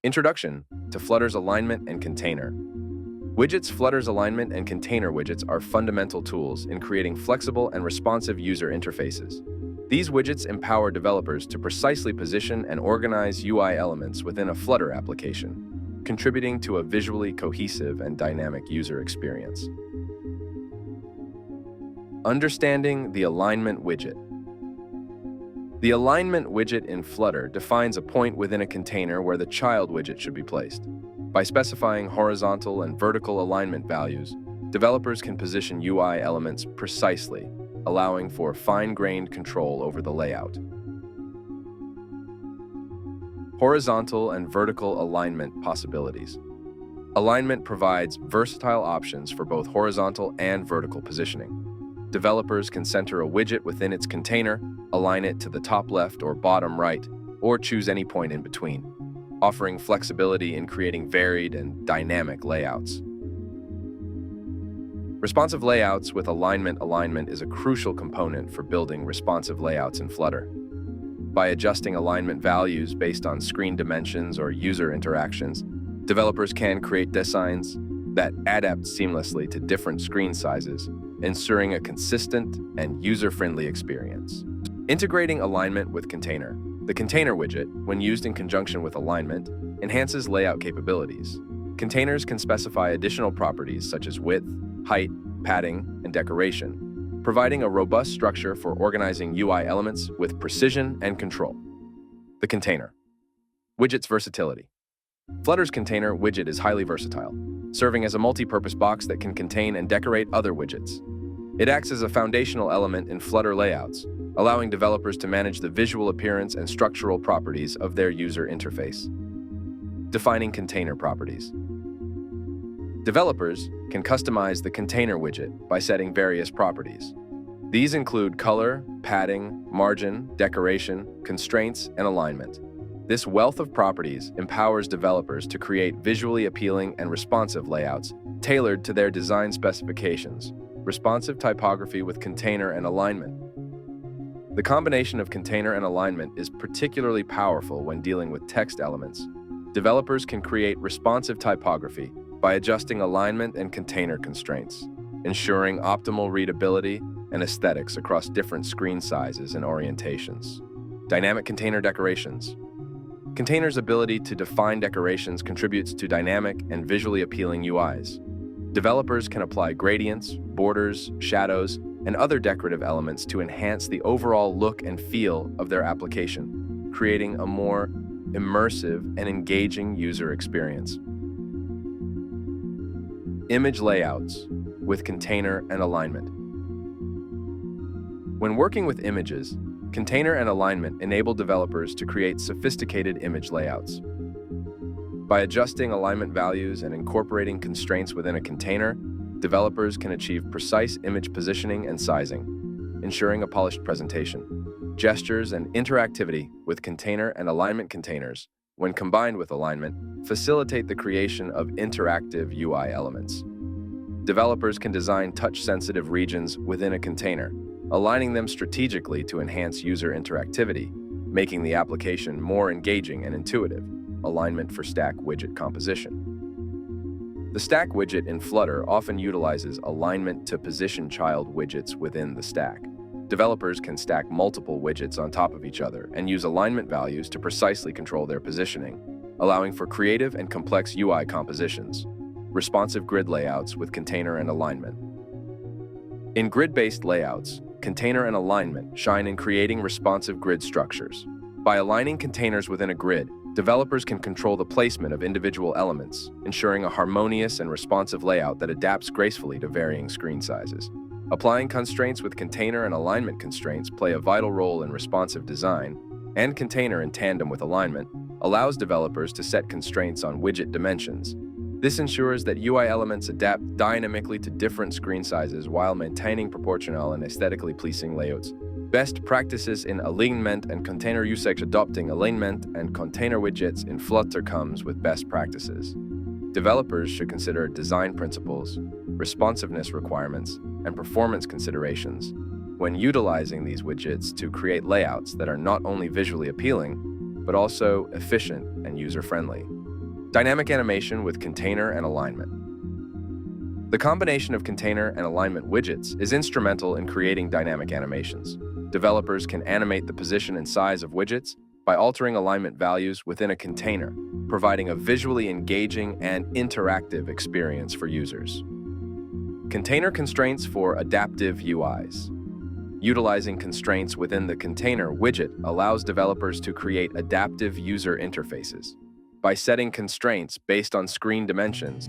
Introduction to Flutter's Alignment and Container. Widgets. Flutter's alignment and container widgets are fundamental tools in creating flexible and responsive user interfaces. These widgets empower developers to precisely position and organize UI elements within a Flutter application, contributing to a visually cohesive and dynamic user experience. Understanding the Alignment Widget. The Alignment Widget in Flutter defines a point within a container where the child widget should be placed. By specifying horizontal and vertical alignment values, developers can position UI elements precisely, allowing for fine-grained control over the layout. Horizontal and vertical alignment possibilities. Alignment provides versatile options for both horizontal and vertical positioning. Developers can center a widget within its container, align it to the top left or bottom right, or choose any point in between, offering flexibility in creating varied and dynamic layouts. Responsive layouts with alignment. Alignment is a crucial component for building responsive layouts in Flutter. By adjusting alignment values based on screen dimensions or user interactions, developers can create designs that adapt seamlessly to different screen sizes, ensuring a consistent and user-friendly experience. Integrating alignment with container. The Container Widget, when used in conjunction with alignment, enhances layout capabilities. Containers can specify additional properties such as width, height, padding, and decoration, providing a robust structure for organizing UI elements with precision and control. The Container Widget's versatility. Flutter's Container Widget is highly versatile, serving as a multi-purpose box that can contain and decorate other widgets. It acts as a foundational element in Flutter layouts, allowing developers to manage the visual appearance and structural properties of their user interface. Defining container properties. Developers can customize the Container Widget by setting various properties. These include color, padding, margin, decoration, constraints, and alignment. This wealth of properties empowers developers to create visually appealing and responsive layouts tailored to their design specifications. Responsive typography with container and alignment. The combination of container and alignment is particularly powerful when dealing with text elements. Developers can create responsive typography by adjusting alignment and container constraints, ensuring optimal readability and aesthetics across different screen sizes and orientations. Dynamic container decorations. Containers' ability to define decorations contributes to dynamic and visually appealing UIs. Developers can apply gradients, borders, shadows, and other decorative elements to enhance the overall look and feel of their application, creating a more immersive and engaging user experience. Image layouts with container and alignment. When working with images, container and alignment enable developers to create sophisticated image layouts. By adjusting alignment values and incorporating constraints within a container, developers can achieve precise image positioning and sizing, ensuring a polished presentation. Gestures and interactivity with container and alignment. Containers, when combined with alignment, facilitate the creation of interactive UI elements. Developers can design touch-sensitive regions within a container, aligning them strategically to enhance user interactivity, making the application more engaging and intuitive. Alignment for stack widget composition. The stack widget in Flutter often utilizes alignment to position child widgets within the stack. Developers can stack multiple widgets on top of each other and use alignment values to precisely control their positioning, allowing for creative and complex UI compositions. Responsive grid layouts with container and alignment. In grid-based layouts, container and alignment shine in creating responsive grid structures. By aligning containers within a grid, developers can control the placement of individual elements, ensuring a harmonious and responsive layout that adapts gracefully to varying screen sizes. Applying constraints with container and alignment. Constraints play a vital role in responsive design, and container in tandem with alignment allows developers to set constraints on widget dimensions. This ensures that UI elements adapt dynamically to different screen sizes while maintaining proportional and aesthetically pleasing layouts. Best practices in alignment and container usage. Adopting alignment and container widgets in Flutter comes with best practices. Developers should consider design principles, responsiveness requirements, and performance considerations when utilizing these widgets to create layouts that are not only visually appealing, but also efficient and user-friendly. Dynamic animation with container and alignment. The combination of container and alignment widgets is instrumental in creating dynamic animations. Developers can animate the position and size of widgets by altering alignment values within a container, providing a visually engaging and interactive experience for users. Container constraints for adaptive UIs. Utilizing constraints within the Container widget allows developers to create adaptive user interfaces. By setting constraints based on screen dimensions,